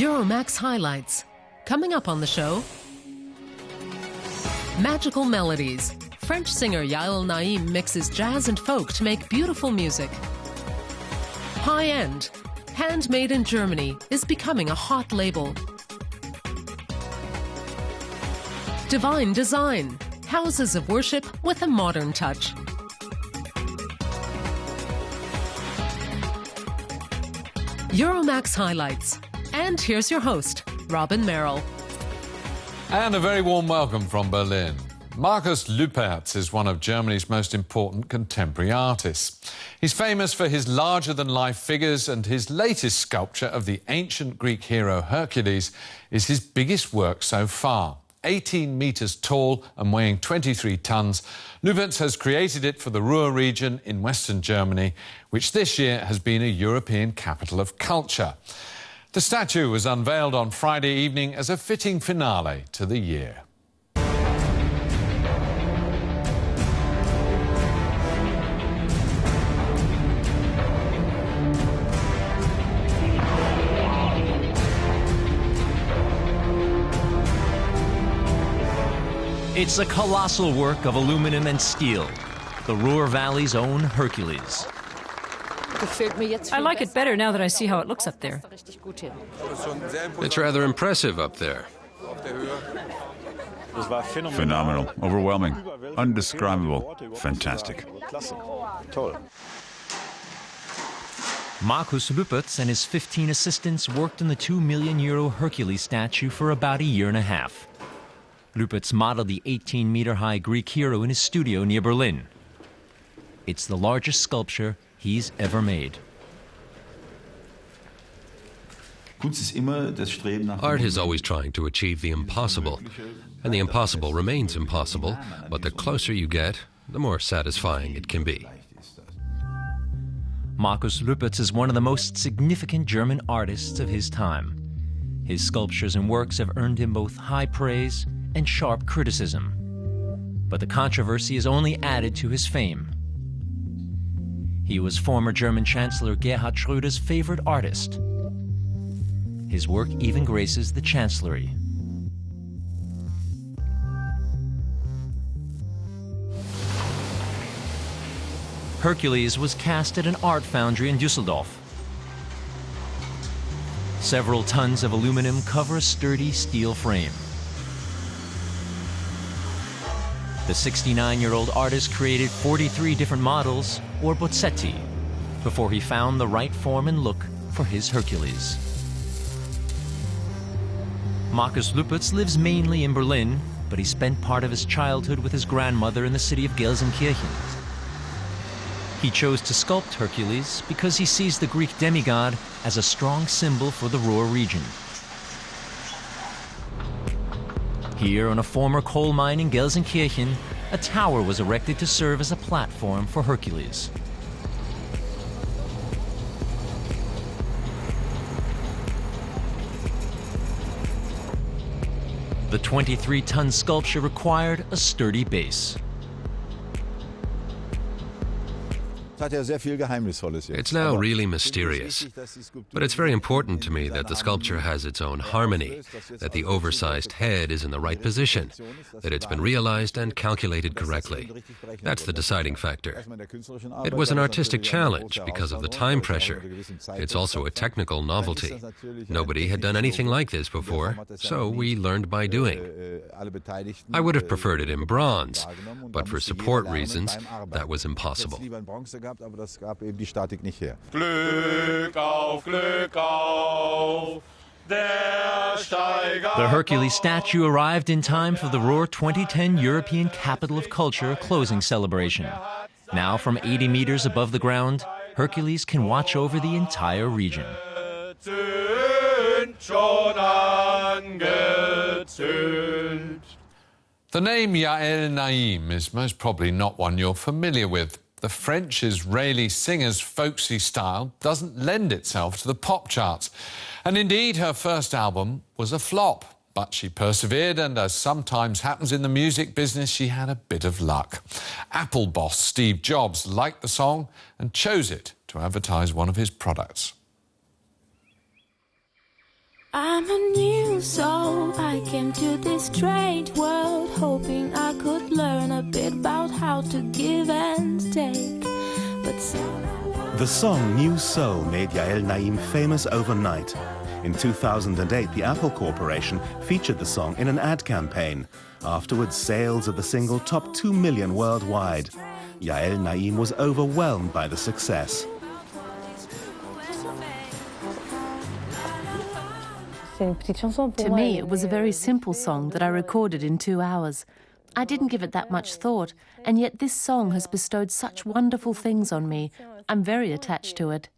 Euromaxx highlights. Coming up on the show, magical melodies. French singer Yael Naim mixes jazz and folk to make beautiful music. High-end. Handmade in Germany is becoming a hot label. Divine design. Houses of worship with a modern touch. Euromaxx highlights. And here's your host, Robin Merrill. And a very warm welcome from Berlin. Markus Lüpertz is one of Germany's most important contemporary artists. He's famous for his larger-than-life figures, and his latest sculpture of the ancient Greek hero Hercules is his biggest work so far. 18 metres tall and weighing 23 tonnes, Lüpertz has created it for the Ruhr region in western Germany, which this year has been a European capital of culture. The statue was unveiled on Friday evening as a fitting finale to the year. It's a colossal work of aluminum and steel, the Ruhr Valley's own Hercules. I like it better now that I see how it looks up there. It's rather impressive up there. Phenomenal, overwhelming, undescribable, fantastic. Markus Lüpertz and his 15 assistants worked on the €2 million Hercules statue for about a year and a half. Lüpertz modeled the 18-meter-high Greek hero in his studio near Berlin. It's the largest sculpture he's ever made. Art is always trying to achieve the impossible, and the impossible remains impossible, but the closer you get, the more satisfying it can be. Markus Lüpertz is one of the most significant German artists of his time. His sculptures and works have earned him both high praise and sharp criticism. But the controversy has only added to his fame. He was former German Chancellor Gerhard Schröder's favorite artist. His work even graces the Chancellery. Hercules was cast at an art foundry in Düsseldorf. Several tons of aluminum cover a sturdy steel frame. The 69-year-old artist created 43 different models, or bozzetti, before he found the right form and look for his Hercules. Markus Lüpertz lives mainly in Berlin, but he spent part of his childhood with his grandmother in the city of Gelsenkirchen. He chose to sculpt Hercules because he sees the Greek demigod as a strong symbol for the Ruhr region. Here, on a former coal mine in Gelsenkirchen, a tower was erected to serve as a platform for Hercules. The 23-ton sculpture required a sturdy base. It's now really mysterious, but it's very important to me that the sculpture has its own harmony, that the oversized head is in the right position, that it's been realized and calculated correctly. That's the deciding factor. It was an artistic challenge because of the time pressure. It's also a technical novelty. Nobody had done anything like this before, so we learned by doing. I would have preferred it in bronze, but for support reasons, that was impossible. Aber das gab eben die Statik nicht her. Glück auf, Glück auf, der Steiger. The Hercules statue arrived in time for the Ruhr 2010 European Capital of Culture closing celebration. Now, from 80 meters above the ground, Hercules can watch over the entire region. The name Yael Naim is most probably not one you're familiar with. The French-Israeli singer's folksy style doesn't lend itself to the pop charts. And indeed, her first album was a flop. But she persevered, and as sometimes happens in the music business, she had a bit of luck. Apple boss Steve Jobs liked the song and chose it to advertise one of his products. I'm a new soul, I came to this strange world, hoping I could learn a bit about how to give and take. But the song New Soul made Yael Naim famous overnight. In 2008, the Apple Corporation featured the song in an ad campaign. Afterwards, sales of the single topped 2 million worldwide. Yael Naim was overwhelmed by the success. To me, it was a very simple song that I recorded in 2 hours. I didn't give it that much thought, and yet this song has bestowed such wonderful things on me. I'm very attached to it.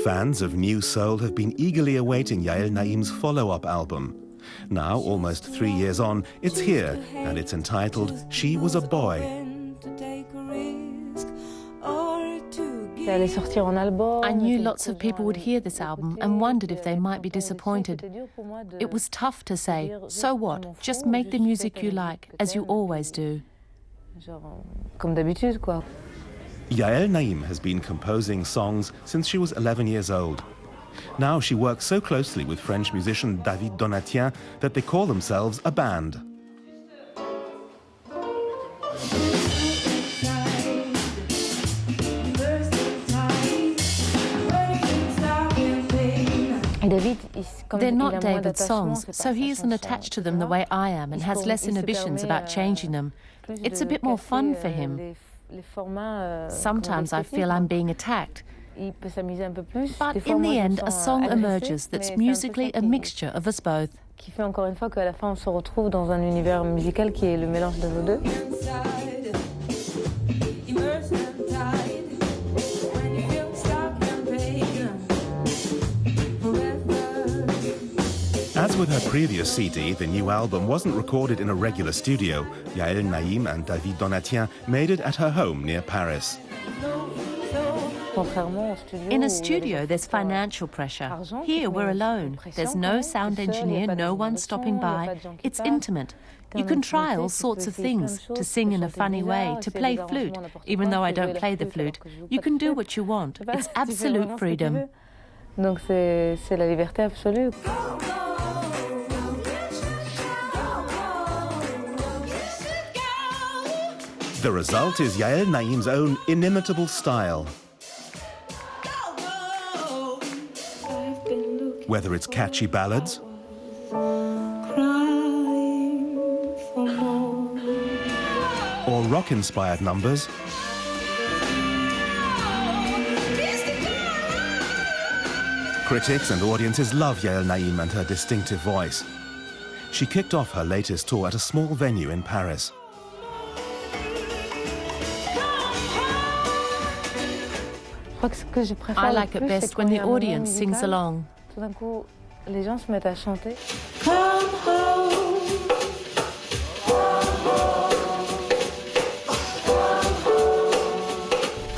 Fans of New Soul have been eagerly awaiting Yael Naim's follow-up album. Now, almost 3 years on, it's here, and it's entitled She Was a Boy. I knew lots of people would hear this album and wondered if they might be disappointed. It was tough to say, so what, just make the music you like, as you always do. Yael Naim has been composing songs since she was 11 years old. Now she works so closely with French musician David Donatien that they call themselves a band. They're not David's songs, so he isn't attached to them the way I am and has less inhibitions about changing them. It's a bit more fun for him. Sometimes I feel I'm being attacked. But in the end, a song emerges that's musically a mixture of us both. As with her previous CD, the new album wasn't recorded in a regular studio. Yael Naim and David Donatien made it at her home near Paris. In a studio, there's financial pressure. Here, we're alone. There's no sound engineer, no one stopping by. It's intimate. You can try all sorts of things, to sing in a funny way, to play flute, even though I don't play the flute. You can do what you want. It's absolute freedom. Donc c'est la liberté absolue. The result is Yael Naim's own inimitable style. Whether it's catchy ballads or rock-inspired numbers, critics and audiences love Yael Naim and her distinctive voice. She kicked off her latest tour at a small venue in Paris. I like it best when the audience sings along. Les gens se mettent à chanter.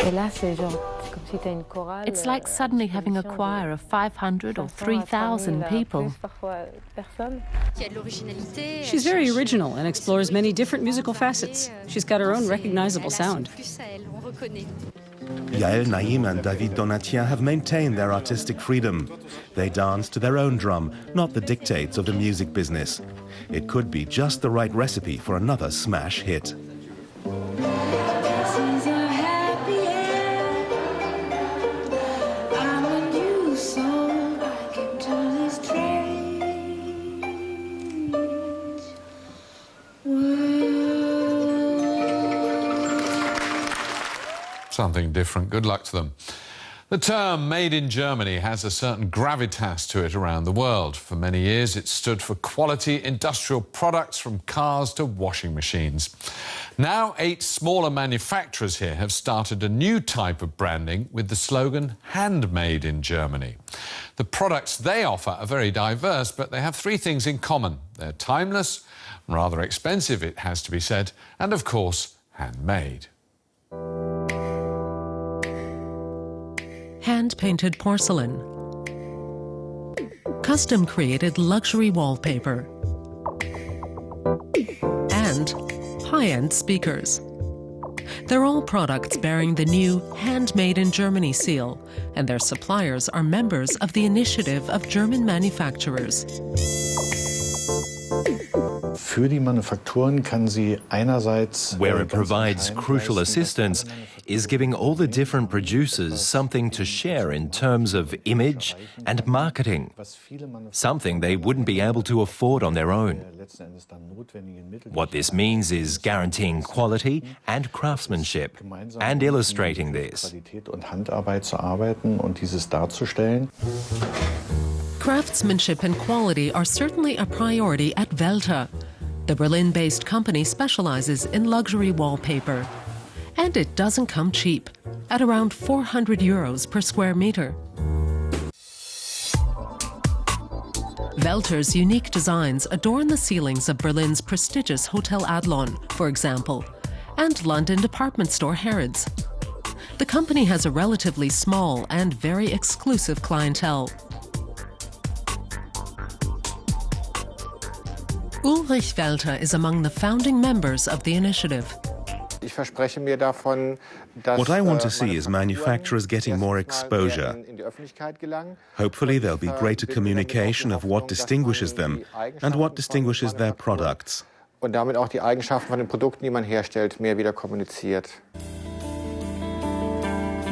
Et là, c'est genre, c'est comme si t'as une chorale. It's like suddenly having a choir of 500 or 3,000 people. She's very original and explores many different musical facets. She's got her own recognizable sound. Yael Naim and David Donatien have maintained their artistic freedom. They dance to their own drum, not the dictates of the music business. It could be just the right recipe for another smash hit. Something different. Good luck to them. The term made in Germany has a certain gravitas to it around the world. For many years, it stood for quality industrial products from cars to washing machines. Now, 8 smaller manufacturers here have started a new type of branding with the slogan handmade in Germany. The products they offer are very diverse, but they have 3 things in common. They're timeless, rather expensive, it has to be said, and of course, handmade. Hand-painted porcelain, custom-created luxury wallpaper, and high-end speakers. They're all products bearing the new Handmade in Germany seal, and their suppliers are members of the Initiative of German Manufacturers. Für die Manufakturen kann sie einerseits where it provides crucial assistance is giving all the different producers something to share in terms of image and marketing, something they wouldn't be able to afford on their own. What this means is guaranteeing quality and craftsmanship and illustrating this. Craftsmanship and quality are certainly a priority at Welter. The Berlin-based company specializes in luxury wallpaper. And it doesn't come cheap, at around 400 euros per square meter. Welter's unique designs adorn the ceilings of Berlin's prestigious Hotel Adlon, for example, and London department store Harrods. The company has a relatively small and very exclusive clientele. Ulrich Welter is among the founding members of the initiative. What I want to see is manufacturers getting more exposure. Hopefully there'll be greater communication of what distinguishes them and what distinguishes their products. Und damit auch die Eigenschaften von den Produkten, die man herstellt, mehr wieder kommuniziert.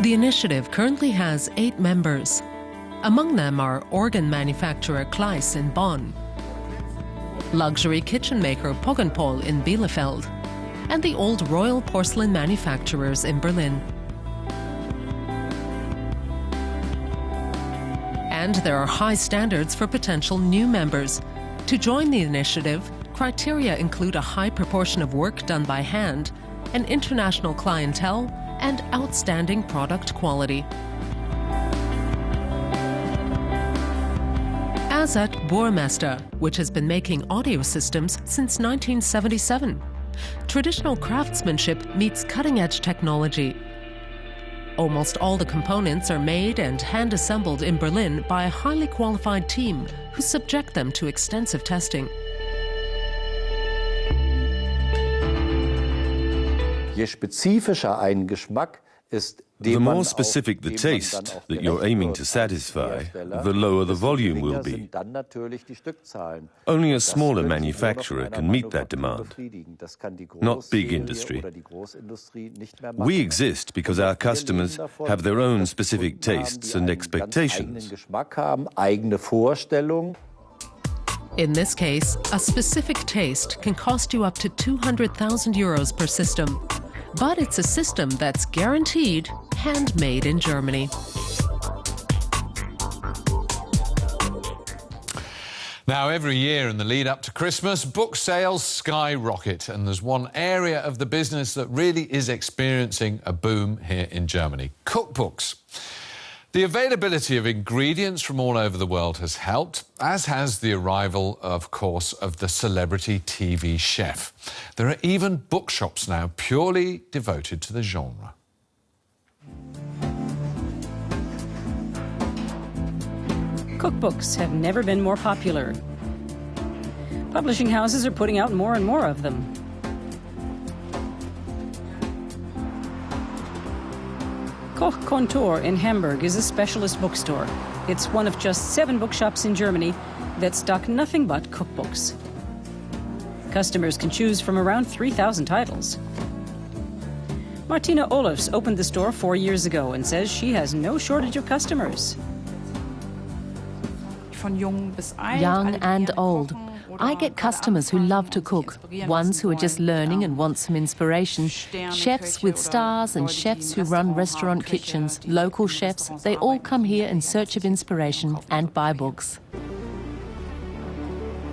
The initiative currently has 8 members. Among them are organ manufacturer Kleis in Bonn, luxury kitchen maker Poggenpol in Bielefeld, and the old royal porcelain manufacturers in Berlin. And there are high standards for potential new members. To join the initiative, criteria include a high proportion of work done by hand, an international clientele, and outstanding product quality. As at Burmester, which has been making audio systems since 1977. Traditional craftsmanship meets cutting-edge technology. Almost all the components are made and hand-assembled in Berlin by a highly qualified team who subject them to extensive testing. Je spezifischer ein Geschmack ist, the more specific the taste that you're aiming to satisfy, the lower the volume will be. Only a smaller manufacturer can meet that demand, not big industry. We exist because our customers have their own specific tastes and expectations. In this case, a specific taste can cost you up to 200,000 euros per system. But it's a system that's guaranteed handmade in Germany. Now, every year in the lead up to Christmas, book sales skyrocket, and there's one area of the business that really is experiencing a boom here in Germany: cookbooks. The availability of ingredients from all over the world has helped, as has the arrival, of course, of the celebrity TV chef. There are even bookshops now purely devoted to the genre. Cookbooks have never been more popular. Publishing houses are putting out more and more of them. Koch-Kontor in Hamburg is a specialist bookstore. It's one of just 7 bookshops in Germany that stock nothing but cookbooks. Customers can choose from around 3,000 titles. Martina Olofs opened the store 4 years ago and says she has no shortage of customers. Young and old. I get customers who love to cook, ones who are just learning and want some inspiration, chefs with stars and chefs who run restaurant kitchens, local chefs. They all come here in search of inspiration and buy books.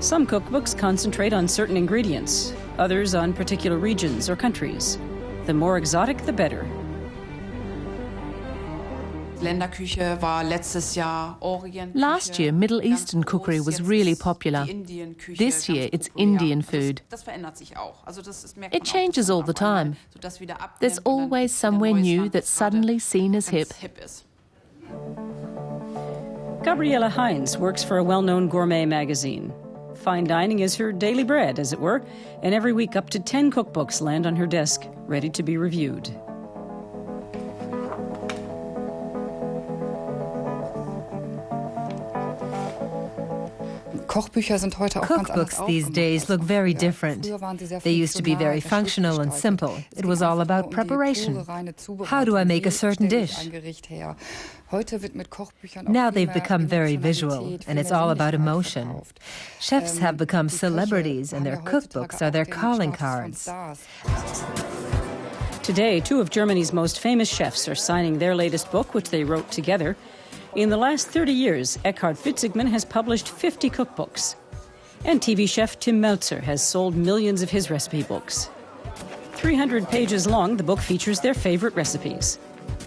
Some cookbooks concentrate on certain ingredients, others on particular regions or countries. The more exotic, the better. Last year, Middle Eastern cookery was really popular. This year, it's Indian food. It changes all the time. There's always somewhere new that's suddenly seen as hip. Gabriele Heinz works for a well-known gourmet magazine. Fine dining is her daily bread, as it were, and every week up to 10 cookbooks land on her desk, ready to be reviewed. Cookbooks these days look very different. They used to be very functional and simple. It was all about preparation. How do I make a certain dish? Now they've become very visual, and it's all about emotion. Chefs have become celebrities, and their cookbooks are their calling cards. Today, 2 of Germany's most famous chefs are signing their latest book, which they wrote together. In the last 30 years, Eckhard Fitzigmann has published 50 cookbooks. And TV chef Tim Meltzer has sold millions of his recipe books. 300 pages long, the book features their favorite recipes.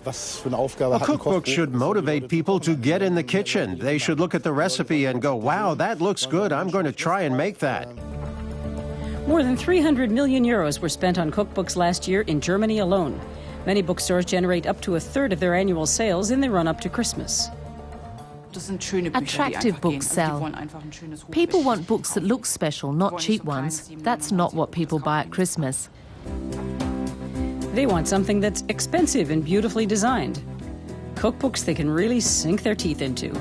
A cookbook should motivate people to get in the kitchen. They should look at the recipe and go, wow, that looks good, I'm going to try and make that. More than 300 million euros were spent on cookbooks last year in Germany alone. Many bookstores generate up to a third of their annual sales in the run-up to Christmas. Attractive books sell. People want books that look special, not cheap ones. That's not what people buy at Christmas. They want something that's expensive and beautifully designed. Cookbooks they can really sink their teeth into.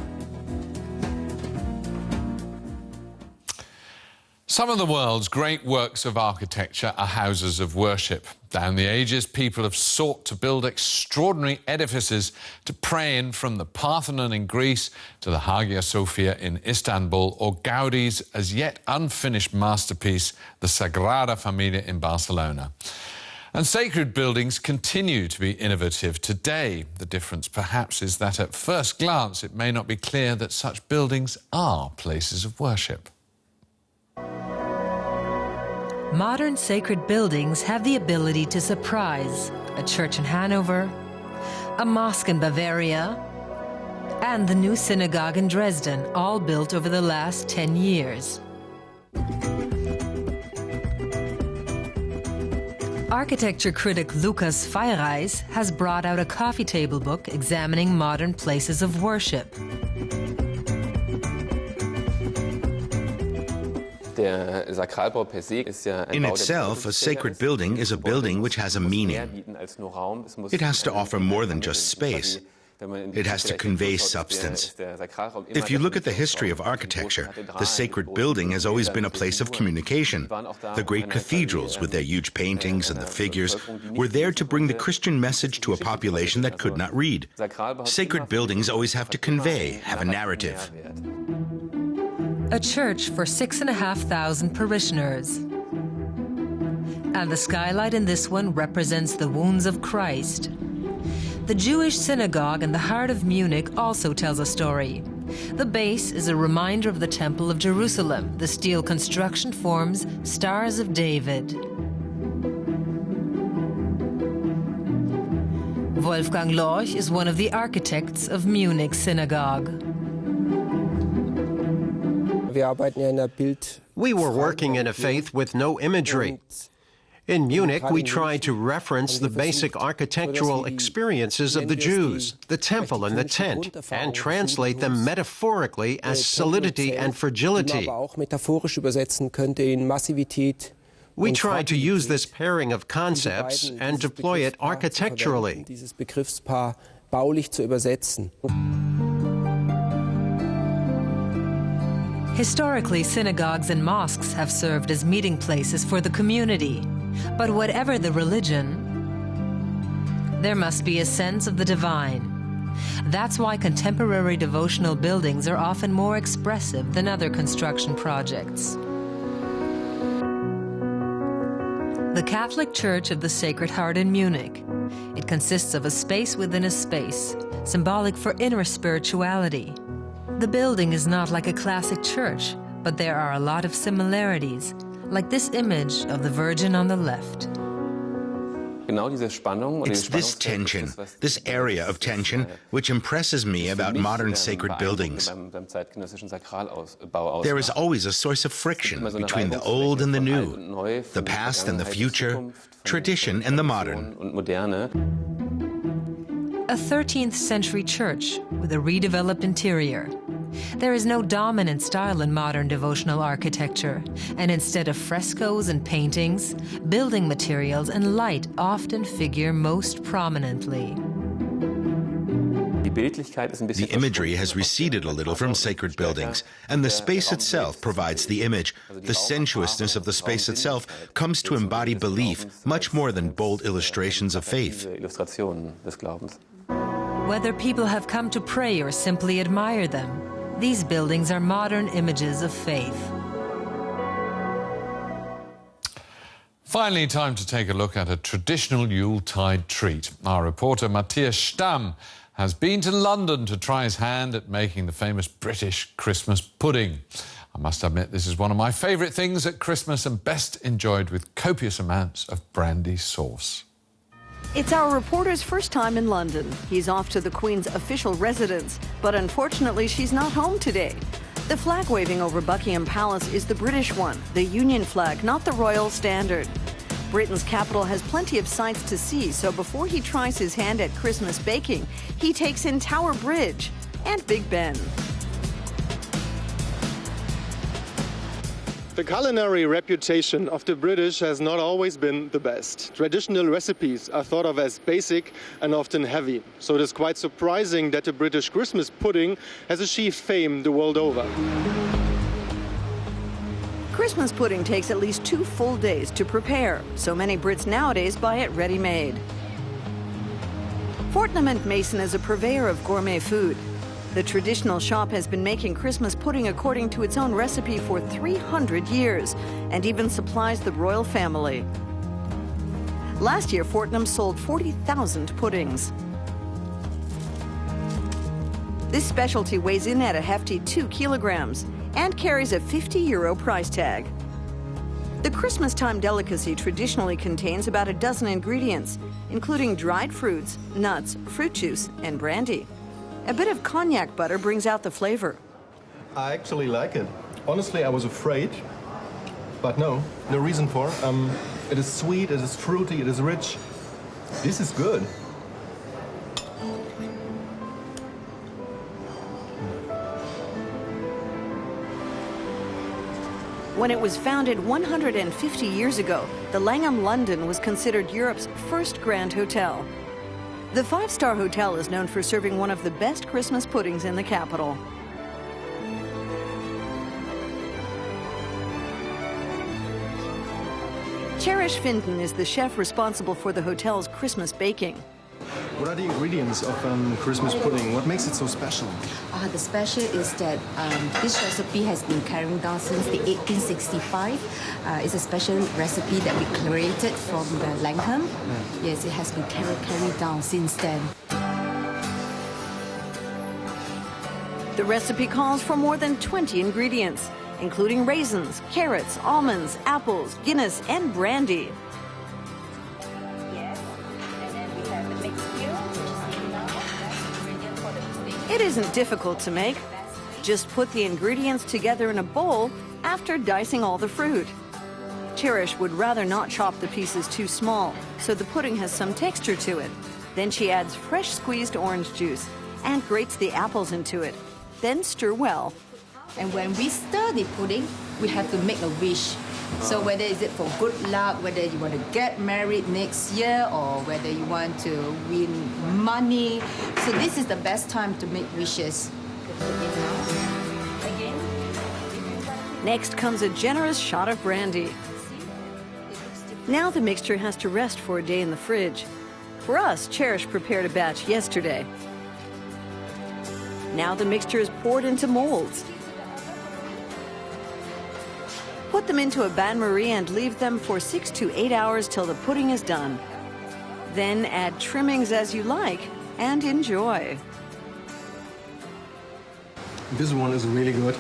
Some of the world's great works of architecture are houses of worship. Down the ages, people have sought to build extraordinary edifices to pray in, from the Parthenon in Greece to the Hagia Sophia in Istanbul, or Gaudi's as yet unfinished masterpiece, the Sagrada Familia in Barcelona. And sacred buildings continue to be innovative today. The difference, perhaps, is that at first glance it may not be clear that such buildings are places of worship. Modern sacred buildings have the ability to surprise. A church in Hanover, a mosque in Bavaria, and the new synagogue in Dresden, all built over the last 10 years. Architecture critic Lukas Feireiss has brought out a coffee table book examining modern places of worship. In itself, a sacred building is a building which has a meaning. It has to offer more than just space. It has to convey substance. If you look at the history of architecture, the sacred building has always been a place of communication. The great cathedrals, with their huge paintings and the figures, were there to bring the Christian message to a population that could not read. Sacred buildings always have to convey, have a narrative. A church for 6,500 parishioners. And the skylight in this one represents the wounds of Christ. The Jewish synagogue in the heart of Munich also tells a story. The base is a reminder of the Temple of Jerusalem. The steel construction forms Stars of David. Wolfgang Lorch is one of the architects of Munich Synagogue. We were working in a faith with no imagery. In Munich, we tried to reference the basic architectural experiences of the Jews, the temple and the tent, and translate them metaphorically as solidity and fragility. We tried to use this pairing of concepts and deploy it architecturally. Historically, synagogues and mosques have served as meeting places for the community. But whatever the religion, there must be a sense of the divine. That's why contemporary devotional buildings are often more expressive than other construction projects. The Catholic Church of the Sacred Heart in Munich. It consists of a space within a space, symbolic for inner spirituality. The building is not like a classic church, but there are a lot of similarities, like this image of the Virgin on the left. It's this tension, this area of tension, which impresses me about modern sacred buildings. There is always a source of friction between the old and the new, the past and the future, tradition and the modern. A 13th century church with a redeveloped interior. There is no dominant style in modern devotional architecture, and instead of frescoes and paintings, building materials and light often figure most prominently. The imagery has receded a little from sacred buildings, and the space itself provides the image. The sensuousness of the space itself comes to embody belief much more than bold illustrations of faith. Whether people have come to pray or simply admire them, these buildings are modern images of faith. Finally, time to take a look at a traditional Yuletide treat. Our reporter Mathias Stamm has been to London to try his hand at making the famous British Christmas pudding. I must admit, this is one of my favourite things at Christmas and best enjoyed with copious amounts of brandy sauce. It's our reporter's first time in London. He's off to the Queen's official residence, but unfortunately she's not home today. The flag waving over Buckingham Palace is the British one, the Union flag, not the Royal Standard. Britain's capital has plenty of sights to see, so before he tries his hand at Christmas baking, he takes in Tower Bridge and Big Ben. The culinary reputation of the British has not always been the best. Traditional recipes are thought of as basic and often heavy, so it is quite surprising that the British Christmas pudding has achieved fame the world over. Christmas pudding takes at least 2 full days to prepare, so many Brits nowadays buy it ready-made. Fortnum & Mason is a purveyor of gourmet food. The traditional shop has been making Christmas pudding according to its own recipe for 300 years and even supplies the royal family. Last year, Fortnum sold 40,000 puddings. This specialty weighs in at a hefty 2 kilograms and carries a €50 price tag. The Christmas time delicacy traditionally contains about a dozen ingredients, including dried fruits, nuts, fruit juice, and brandy. A bit of cognac butter brings out the flavor. I actually like it. Honestly, I was afraid, but no reason for. It is sweet, it is fruity, it is rich. This is good. When it was founded 150 years ago, the Langham London was considered Europe's first Grand Hotel. The 5-star hotel is known for serving one of the best Christmas puddings in the capital. Cherish Finton is the chef responsible for the hotel's Christmas baking. What are the ingredients of Christmas pudding? What makes it so special? The special is that this recipe has been carrying down since the 1865. It's a special recipe that we created from the Langham. Yes, it has been carried down since then. The recipe calls for more than 20 ingredients, including raisins, carrots, almonds, apples, Guinness, and brandy. It isn't difficult to make. Just put the ingredients together in a bowl after dicing all the fruit. Cherish would rather not chop the pieces too small, so the pudding has some texture to it. Then she adds fresh squeezed orange juice and grates the apples into it. Then stir well. And when we stir the pudding, we have to make a wish. So whether is it for good luck, whether you want to get married next year, or whether you want to win money. So this is the best time to make wishes. Next comes a generous shot of brandy. Now the mixture has to rest for a day in the fridge. For us, Cherish prepared a batch yesterday. Now the mixture is poured into molds. Put them into a bain-marie and leave them for 6 to 8 hours till the pudding is done. Then add trimmings as you like and enjoy. This one is really good.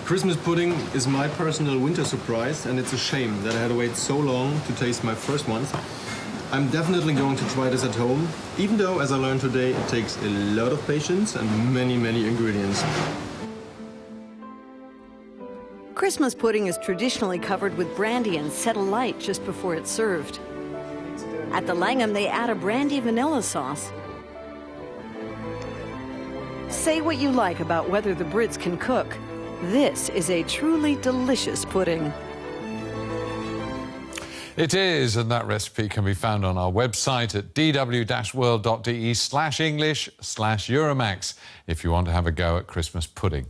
Christmas pudding is my personal winter surprise, and it's a shame that I had to wait so long to taste my first ones. I'm definitely going to try this at home, even though, as I learned today, it takes a lot of patience and many ingredients. Christmas pudding is traditionally covered with brandy and set alight just before it's served. At the Langham, they add a brandy vanilla sauce. Say what you like about whether the Brits can cook. This is a truly delicious pudding. It is, and that recipe can be found on our website at dw-world.de/English/Euromaxx if you want to have a go at Christmas pudding.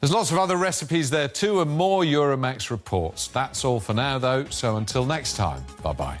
There's lots of other recipes there too and more Euromaxx reports. That's all for now though, so until next time, bye-bye.